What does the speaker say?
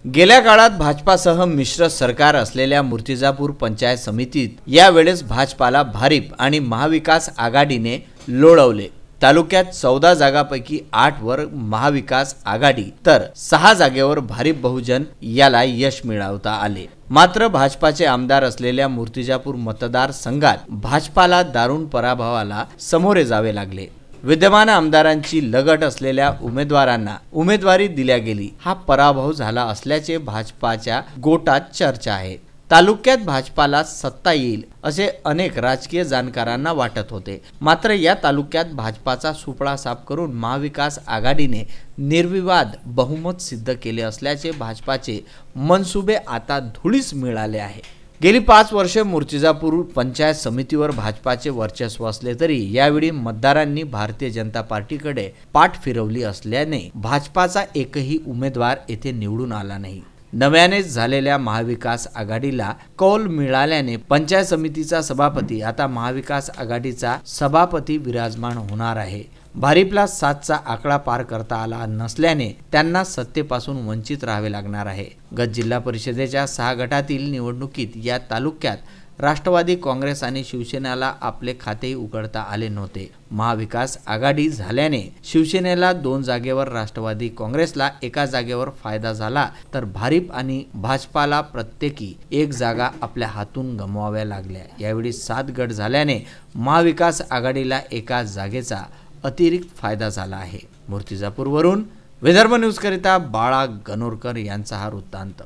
गेल्या काळात भाजपासह मिश्र सरकार असलेल्या मूर्तिजापूर पंचायत समितीत यावेळेस भाजपाला भारिप आणि महाविकास आघाडीने लोळवले। तालुक्यात 14 जागांपैकी 8 वर महाविकास आघाडी तर 6 जागेवर भारिप बहुजन याला यश मिळवता आले। मात्र भाजपाचे आमदार असलेल्या मूर्तिजापूर मतदारसंघात भाजपाला दारुण पराभवाला सामोरे जावे लागले। विद्यमान आमदारांची लगट असलेल्या उमेदवारांना उमेदवारी दिल्या गेली। हा पराभव झाला असल्याचे भाजपाच्या गोटात चर्चा आहे। तालुक्यात भाजपाला सत्ता येईल असे अनेक राजकीय जाणकारांना वाटत होते। मात्र या तालुक्यात भाजपाचा सुपडा साफ करून महाविकास आघाडीने निर्विवाद बहुमत सिद्ध केले असल्याचे भाजपाचे मनसुबे आता धुळीस मिळाले आहे। गेली 5 वर्षे मूर्तिजापूर पंचायत समितीवर भाजपाचे वर्चस्व असले तरी यावेळी मतदारांनी भारतीय जनता पार्टीकडे पाठ फिरवली असल्याने भाजपाचा एकही उमेदवार येथे निवडून आला नाही। नव्याने झालेल्या महाविकास आघाडीला कौल मिळाल्याने पंचायत समितीचा सभापती आता महाविकास आघाडीचा सभापती विराजमान होणार आहे। भारिपला 7चा आकडा पार करता आला नसल्याने त्यांना सत्तेपासून वंचित राहावे लागणार आहे। गत जिल्हा परिषदेच्या 6 गटातील निवडणुकीत या तालुक्यात राष्ट्रवादी काँग्रेस आणि शिवसेनेला आपले खातेही उघडता आले नव्हते। महाविकास आघाडी झाल्याने शिवसेनेला 2 जागेवर, राष्ट्रवादी काँग्रेसला 1 जागेवर फायदा झाला तर भारिप आणि भाजपाला प्रत्येकी 1 जागा आपल्या हातून गमवाव्या लागल्या। यावेळी 7 गट झाल्याने महाविकास आघाडीला 1 जागेचा अतिरिक्त फायदा झाला आहे। मूर्तिजापूरवरून विदर्भ न्यूज करिता बाळा गणोरकर यांचा हा वृत्तांत।